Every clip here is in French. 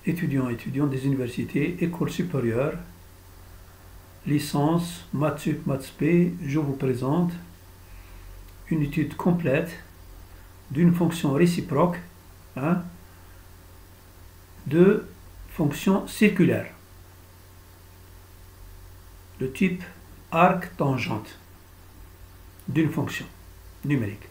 étudiants des universités, écoles supérieures, licence, maths sup, maths spé, je vous présente une étude complète d'une fonction réciproque, de fonction circulaire, de type arc-tangente, d'une fonction numérique.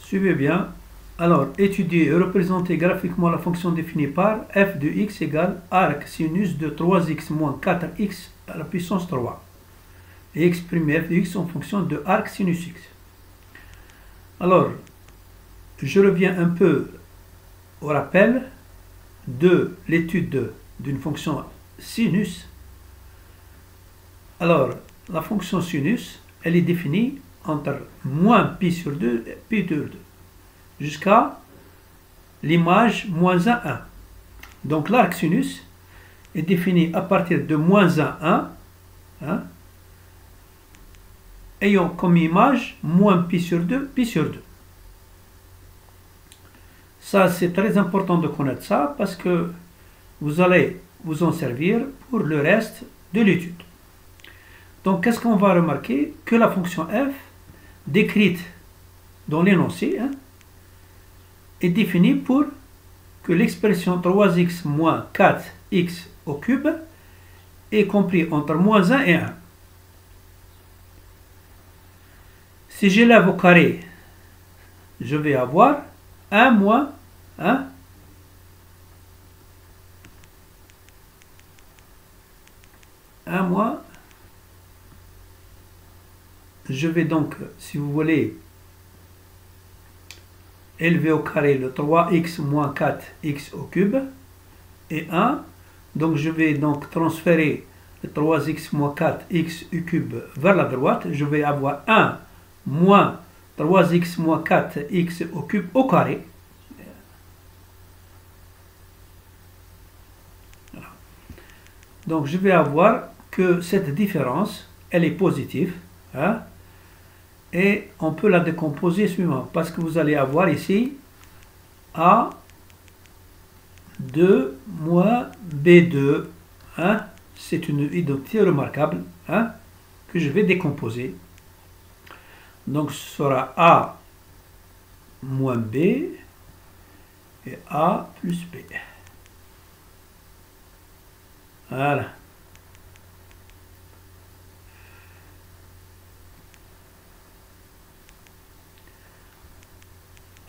Suivez bien. Alors, étudier et représenter graphiquement la fonction définie par f de x égale arc sinus de 3x moins 4x à la puissance 3 et exprimer f de x en fonction de arc sinus x. Alors, je reviens un peu au rappel de l'étude d'une fonction sinus. Alors, la fonction sinus, elle est définie entre moins pi sur 2 et pi sur 2 jusqu'à l'image moins 1, 1. Donc l'arc sinus est défini à partir de moins 1, 1, ayant comme image moins pi sur 2, pi sur 2. Ça, c'est très important de connaître ça parce que vous allez vous en servir pour le reste de l'étude. Donc, qu'est-ce qu'on va remarquer? Que la fonction f, décrite dans l'énoncé, est définie pour que l'expression 3x moins 4x au cube est compris entre moins 1 et 1. Si j'élève au carré, je vais avoir 1 moins 1 moins. Je vais donc, si vous voulez, élever au carré le 3x moins 4x au cube et 1. Donc je vais donc transférer le 3x moins 4x au cube vers la droite. Je vais avoir 1 moins 3x moins 4x au cube au carré. Voilà. Donc je vais avoir que cette différence, elle est positive. Et on peut la décomposer suivant, parce que vous allez avoir ici A2 moins B2. C'est une identité remarquable que je vais décomposer. Donc ce sera A moins B et A plus B. Voilà.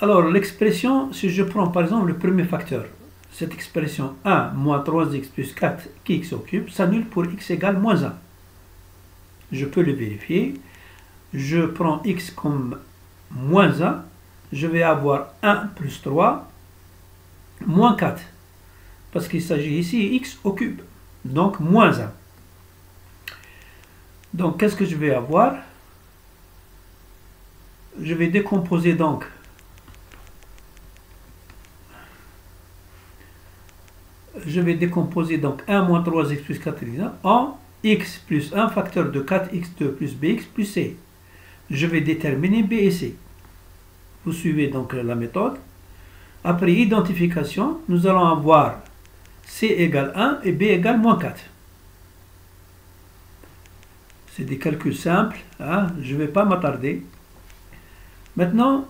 Alors, l'expression, si je prends par exemple le premier facteur, cette expression 1 moins 3x plus 4x au cube s'annule pour x égale moins 1. Je peux le vérifier. Je prends x comme moins 1. Je vais avoir 1 plus 3 moins 4. Parce qu'il s'agit ici x au cube. Donc, moins 1. Donc, qu'est-ce que je vais avoir? Je vais décomposer donc donc 1 moins 3x plus 4x en x plus 1 facteur de 4x2 plus bx plus c. Je vais déterminer b et c. Vous suivez donc la méthode. Après identification, nous allons avoir c égale 1 et b égale moins 4. C'est des calculs simples, je ne vais pas m'attarder. Maintenant,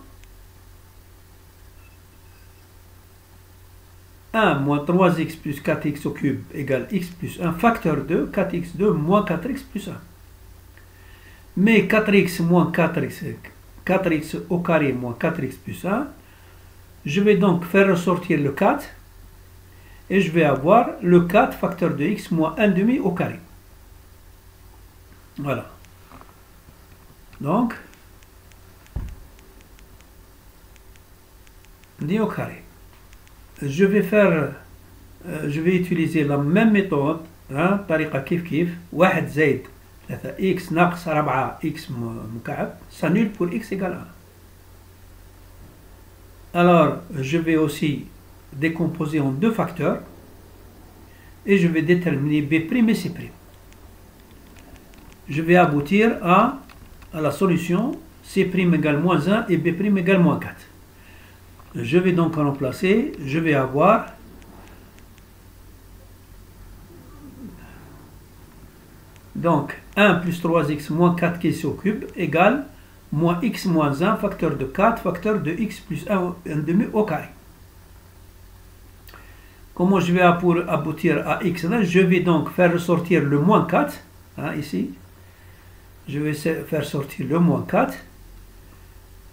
1 moins 3x plus 4x au cube égale x plus 1 facteur de 4x2 moins 4x plus 1. Mais 4x moins 4x au carré moins 4x plus 1, je vais donc faire ressortir le 4 et je vais avoir le 4 facteur de x moins 1 demi au carré. Voilà. Donc, d au carré. Je vais utiliser la même méthode, طريقة كيف كيف 1 زائد 3 x ناقص 4 x مكعب s'annule pour x égale 1. Alors, je vais aussi décomposer en deux facteurs et je vais déterminer b' et c'. Je vais aboutir à la solution c' égale moins 1 et b' égale moins 4. je vais donc remplacer, je vais avoir donc 1 plus 3x moins 4x au cube égale moins x moins 1 facteur de 4 facteur de x plus 1 demi au carré. Comment je vais pour aboutir à x là? Je vais donc faire ressortir le moins 4, hein, ici. Je vais faire sortir le moins 4.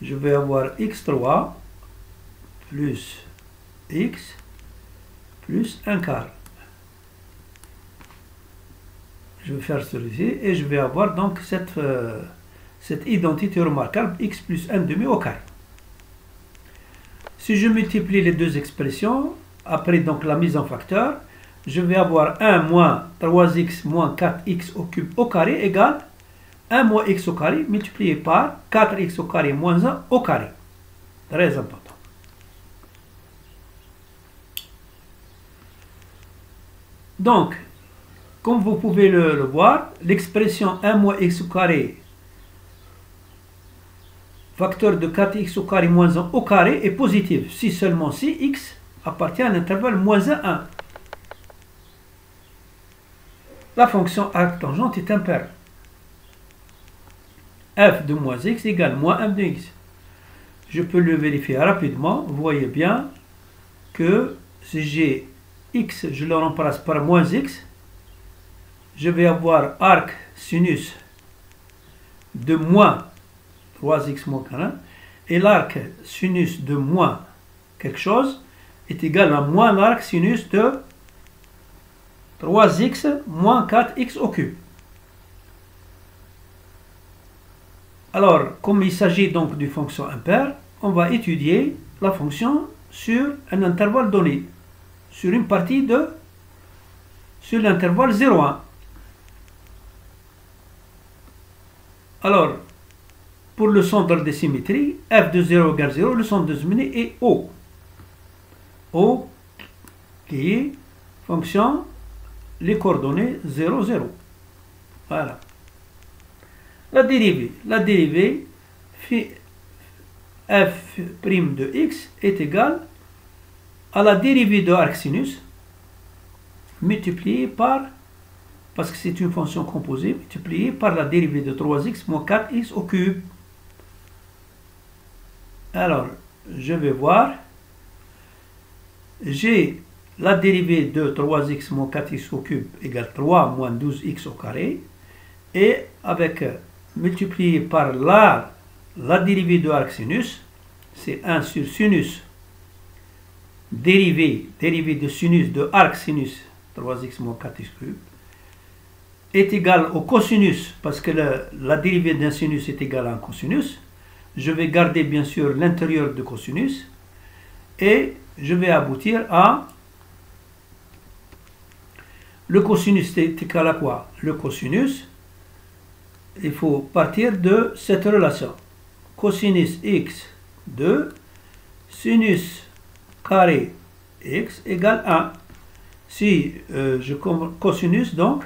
Je vais avoir x3 plus x plus 1 quart. Je vais faire celui-ci et je vais avoir donc cette identité remarquable x plus 1 demi au carré. Si je multiplie les deux expressions, après donc la mise en facteur, je vais avoir 1 moins 3x moins 4x au cube au carré égale 1 moins x au carré multiplié par 4x au carré moins 1 au carré. Très important. Donc, comme vous pouvez le voir, l'expression 1 moins x au carré facteur de 4x au carré moins 1 au carré est positive si seulement si x appartient à l'intervalle moins 1, 1. La fonction arc tangente est impaire. F de moins x égale moins 1 de x. Je peux le vérifier rapidement. Vous voyez bien que si j'ai x, je le remplace par moins x, je vais avoir arc sinus de moins 3x moins 1 et l'arc sinus de moins quelque chose est égal à moins l'arc sinus de 3x moins 4x au cube. Alors, comme il s'agit donc d'une fonction impaire, on va étudier la fonction sur un intervalle donné, sur une partie sur l'intervalle 0,1. Alors, pour le centre de symétrie, f de 0 égale 0, le centre de symétrie est O. O qui est fonction, les coordonnées 0, 0. Voilà. La dérivée f' de x est égale à la dérivée de arc sinus multipliée par, parce que c'est une fonction composée, multipliée par la dérivée de 3x moins 4x au cube. Alors, je vais voir, j'ai la dérivée de 3x moins 4x au cube égale 3 moins 12x au carré, et avec multiplié par la dérivée de arc sinus, c'est 1 sur sinus, dérivée de sinus de arc sinus 3x moins 4x cube, est égal au cosinus, parce que la dérivée d'un sinus est égale à un cosinus. Je vais garder bien sûr l'intérieur de cosinus, et je vais aboutir à le cosinus est égal à quoi? Le cosinus, il faut partir de cette relation. Cosinus x de sinus carré x égale 1. Si je cosinus, donc,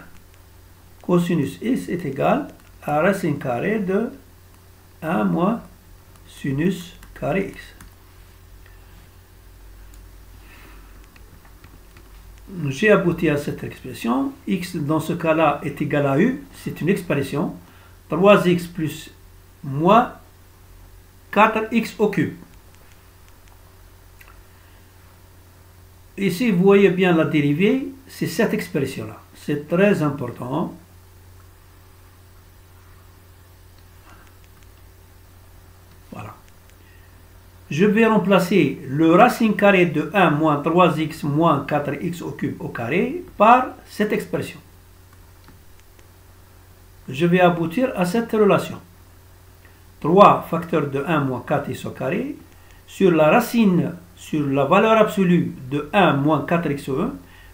cosinus x est égal à racine carrée de 1 moins sinus carré x. J'ai abouti à cette expression. X dans ce cas-là est égal à u. C'est une expression. 3x plus moins 4x au cube. Ici, vous voyez bien la dérivée. C'est cette expression-là. C'est très important. Voilà. Je vais remplacer le racine carrée de 1 moins 3x moins 4x au cube au carré par cette expression. Je vais aboutir à cette relation. 3 facteur de 1 moins 4x au carré sur la racine, sur la valeur absolue de 1 moins 4x au 1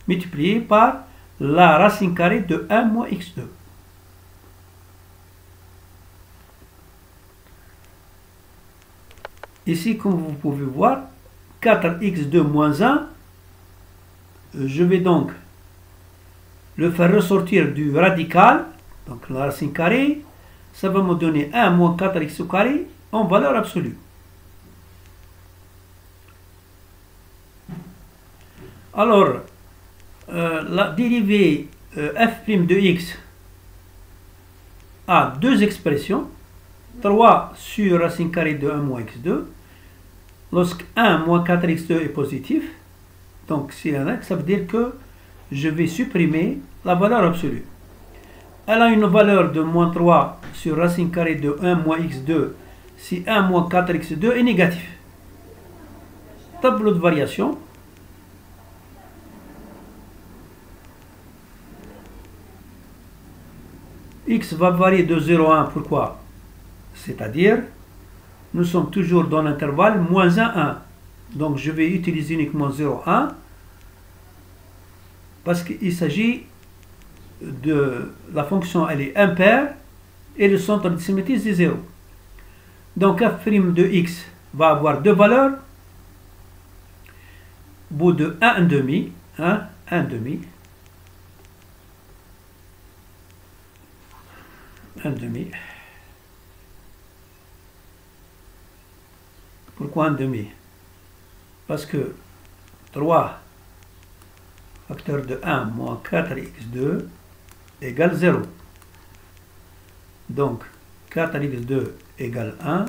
multiplié par la racine carrée de 1 moins x2. Ici, comme vous pouvez voir, 4x2 moins 1, je vais donc le faire ressortir du radical, donc la racine carrée, ça va me donner 1 moins 4x au carré en valeur absolue. Alors, la dérivée f' de x a deux expressions. 3 sur racine carrée de 1 moins x2. Lorsque 1 moins 4x2 est positif, donc c'est un x, ça veut dire que je vais supprimer la valeur absolue. Elle a une valeur de moins 3 sur racine carrée de 1 moins x2 si 1 moins 4x2 est négatif. Tableau de variation. X va varier de 0 à 1. Pourquoi? C'est-à-dire, nous sommes toujours dans l'intervalle moins 1, 1. Donc, je vais utiliser uniquement 0, 1 parce qu'il s'agit de la fonction, elle est impaire et le centre de symétrie c'est 0. Donc, f' de x va avoir deux valeurs. Au bout de 1,5, 1,5. 1,5. Pourquoi 1,5? Parce que 3 facteur de 1 moins 4x2 égale 0. Donc 4x2 égale 1,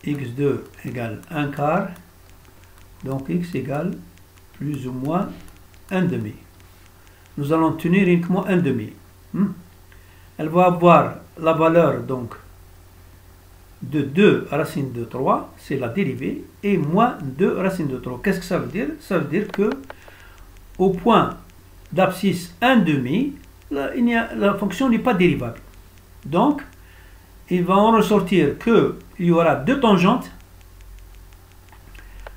x2 égale 1 quart, donc x égale plus ou moins 1,5. Nous allons tenir uniquement 1,5. Elle va avoir la valeur donc de 2 racine de 3, c'est la dérivée, et moins 2 racine de 3. Qu'est-ce que ça veut dire? Ça veut dire que au point d'abscisse 1,5, la fonction n'est pas dérivable. Donc, il va en ressortir qu'il y aura deux tangentes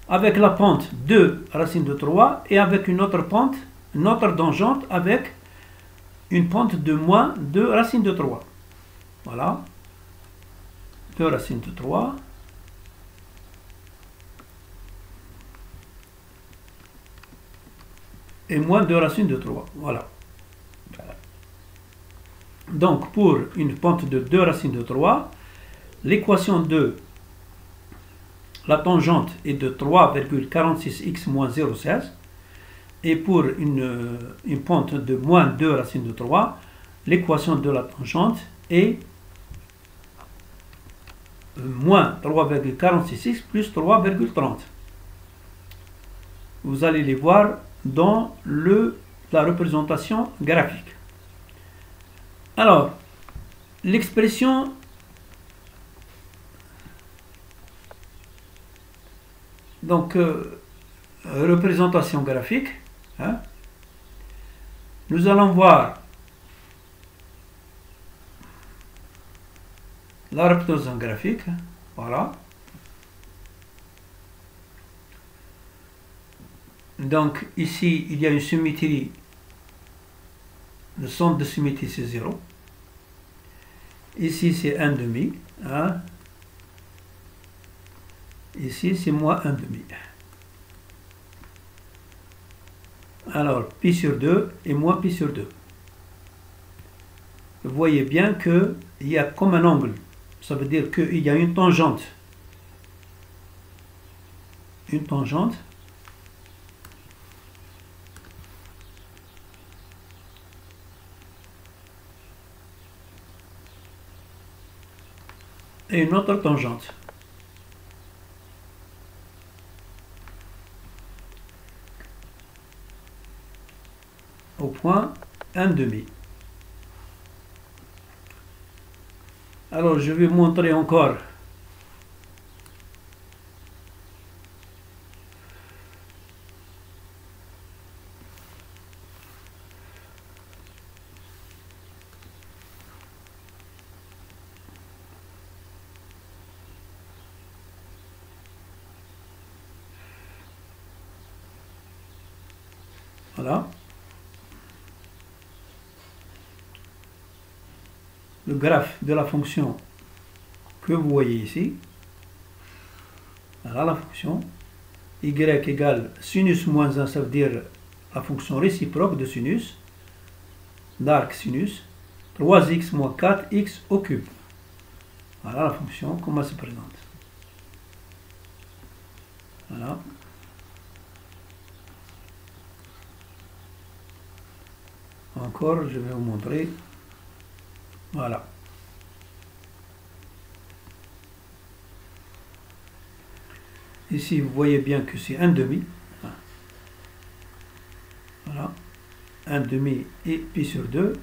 avec la pente 2 racine de 3 et avec une autre pente, une autre tangente avec une pente de moins 2 racine de 3. Voilà. 2 racines de 3. Et moins 2 racines de 3. Voilà. Donc, pour une pente de 2 racines de 3, l'équation de la tangente est de 3,46x moins 0,16. Et pour une pente de moins 2 racines de 3, l'équation de la tangente est moins 3,46x plus 3,30. Vous allez les voir dans la représentation graphique. Alors, l'expression donc représentation graphique, nous allons voir la représentation graphique, voilà. Donc ici il y a une symétrie, le centre de symétrie c'est 0. Ici c'est 1,5, ici c'est moins 1,5. Alors pi sur 2 et moins pi sur 2. Vous voyez bien qu'il y a comme un angle. Ça veut dire qu'il y a une tangente. Une tangente. Et une autre tangente. Au point 1,5. Alors je vais montrer encore voilà le graphe de la fonction que vous voyez ici. Voilà la fonction y égale sinus moins 1, ça veut dire la fonction réciproque de sinus, d'arc sinus, 3x moins 4x au cube. Voilà la fonction, comment elle se présente. Voilà. Encore, je vais vous montrer. Voilà. Ici, vous voyez bien que c'est 1 demi. Voilà. 1 demi et pi sur 2.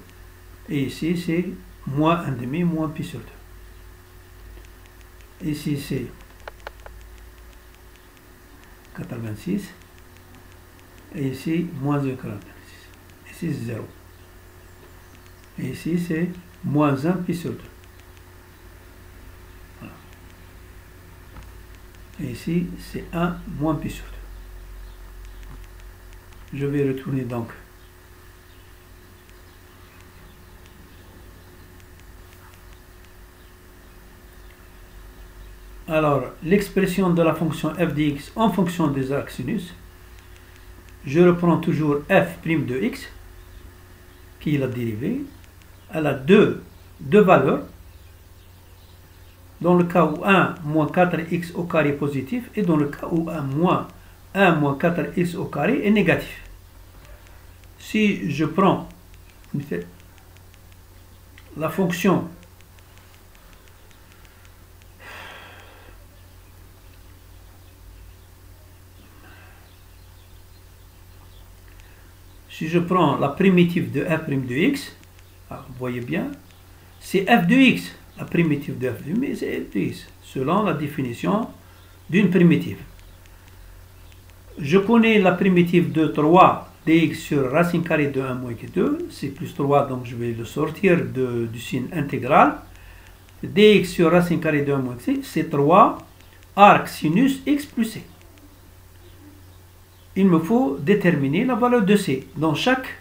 Et ici, c'est moins 1 demi, moins pi sur 2. Ici, c'est 86. Et ici, moins 1,86. Ici, c'est 0. Et ici, c'est moins 1 pi sur 2. Voilà. Et ici, c'est 1 moins pi sur 2. Je vais retourner donc. Alors, l'expression de la fonction f de x en fonction des arcs sinus. Je reprends toujours f' de x, qui est la dérivée. Elle a deux valeurs. Dans le cas où 1 moins 4x au carré est positif et dans le cas où 1 moins 4x au carré est négatif. Si je prends la fonction la primitive de f' de x, alors vous voyez bien, c'est f de x. La primitive de f de x, c'est f de x, selon la définition d'une primitive. Je connais la primitive de 3 dx sur racine carrée de 1 moins 2, c'est plus 3, donc je vais le sortir du signe intégral. Dx sur racine carrée de 1 moins c, c'est 3 arc sinus x plus c. Il me faut déterminer la valeur de c dans chaque.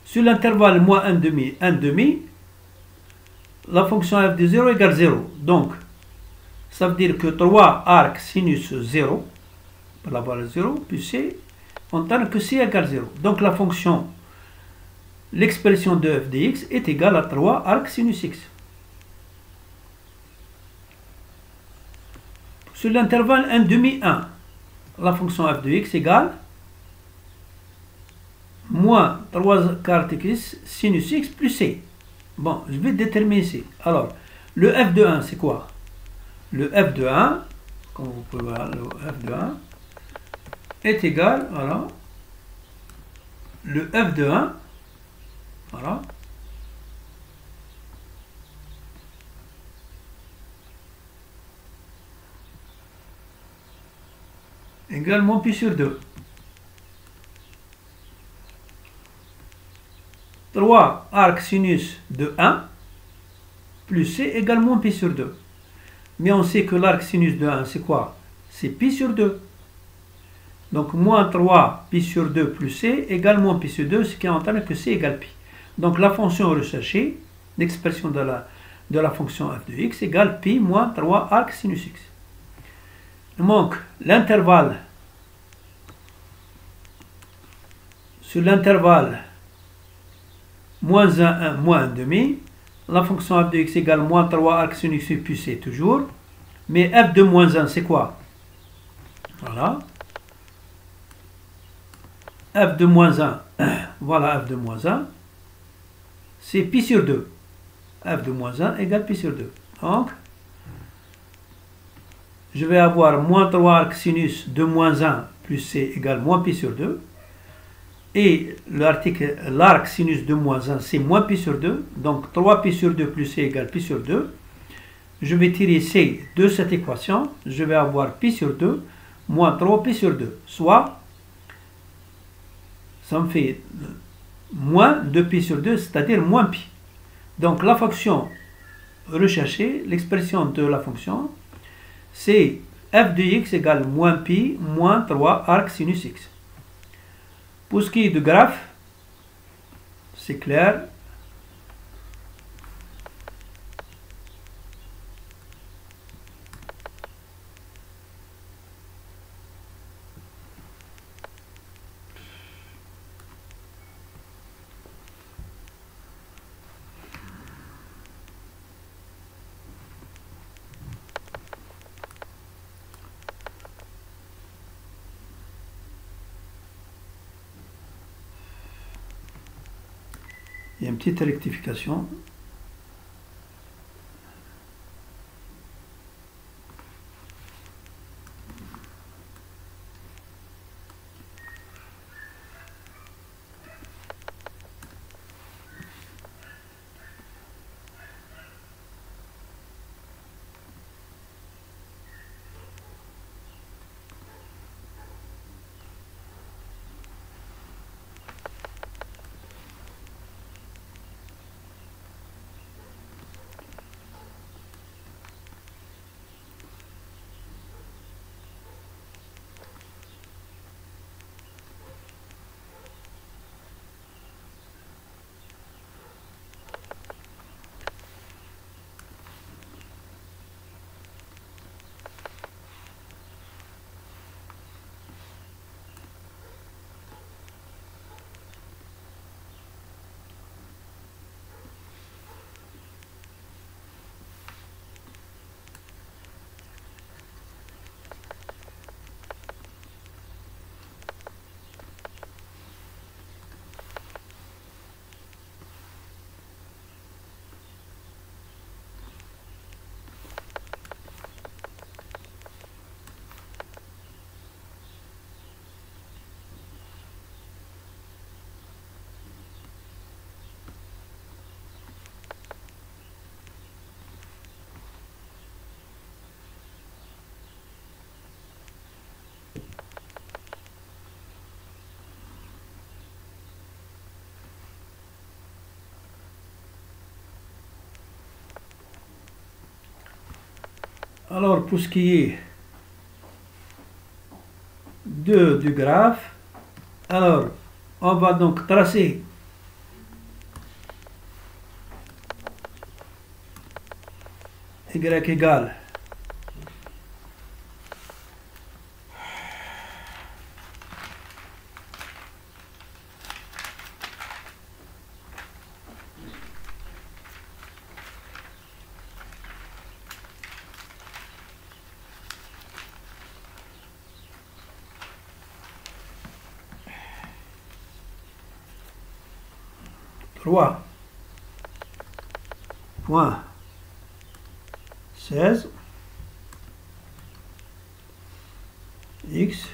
Sur l'intervalle moins 1 demi, la fonction f de 0 égale 0. Donc, ça veut dire que 3 arc sinus 0, par la valeur 0, plus c, on donne que c égale 0. Donc, la fonction, l'expression de f de x est égale à 3 arc sinus x. Sur l'intervalle 1 demi 1, la fonction f de x égale moins 3 quarts x sinus x plus c. Bon, je vais déterminer c. Alors, le f de 1, c'est quoi? Le f de 1, comme vous pouvez voir, le f de 1 est égal, voilà, le f de 1, voilà, également pi sur 2. 3 arc sinus de 1 plus c également pi sur 2. Mais on sait que l'arc sinus de 1, c'est quoi? C'est pi sur 2. Donc, moins 3 pi sur 2 plus c également pi sur 2, ce qui entraîne que c égale pi. Donc, la fonction recherchée, l'expression de la fonction f de x égale pi moins 3 arc sinus x. Il manque l'intervalle. Sur l'intervalle moins 1, 1, moins 1 demi, la fonction f de x égale moins 3 arc sinus x plus c toujours. Mais f de moins 1, c'est quoi? Voilà. F de moins 1, voilà f de moins 1, c'est pi sur 2. F de moins 1 égale pi sur 2. Donc, je vais avoir moins 3 arc sinus de moins 1 plus c égale moins pi sur 2. Et l'arc sinus de moins 1, c'est moins pi sur 2. Donc, 3 pi sur 2 plus c égale pi sur 2. Je vais tirer c de cette équation. Je vais avoir pi sur 2 moins 3 pi sur 2. Soit, ça me fait moins 2 pi sur 2, c'est-à-dire moins pi. Donc, la fonction recherchée, l'expression de la fonction, c'est f de x égale moins pi moins 3 arc sinus x. Pour ce qui est du graphe, c'est clair. Il y a une petite rectification. Alors, pour ce qui est du graphe, alors, on va donc tracer y égale trois point 16 x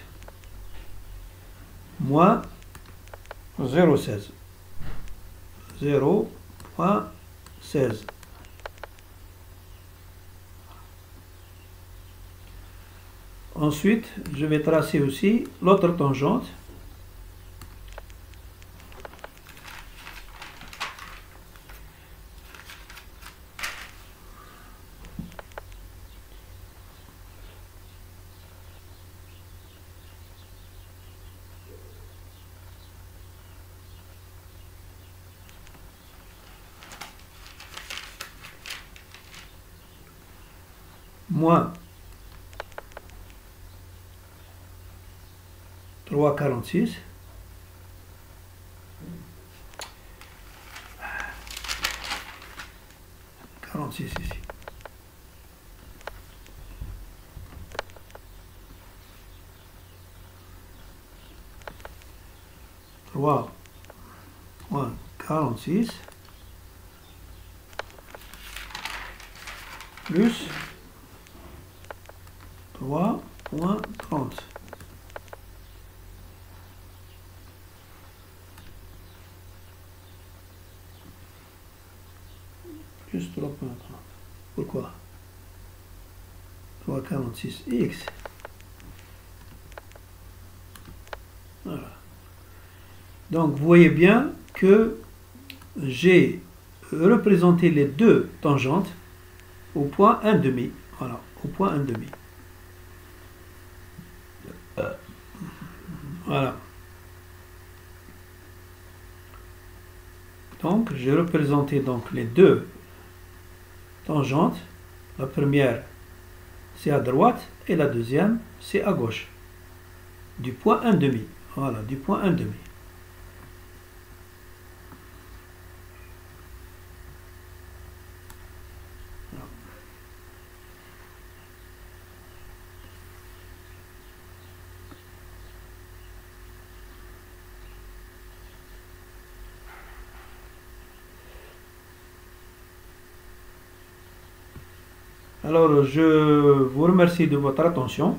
moins 0,16. 0,16. Ensuite, je vais tracer aussi l'autre tangente. Moins 3,46. Ici. 3,46 plus 3,30. Plus 3,30. Pourquoi 3,46x. Voilà. Donc vous voyez bien que j'ai représenté les deux tangentes au point 1,5. Voilà, au point 1,5. Voilà. Donc j'ai représenté donc les deux tangentes. La première c'est à droite et la deuxième c'est à gauche. Du point 1,5. Voilà, du point 1,5. Alors, je vous remercie de votre attention.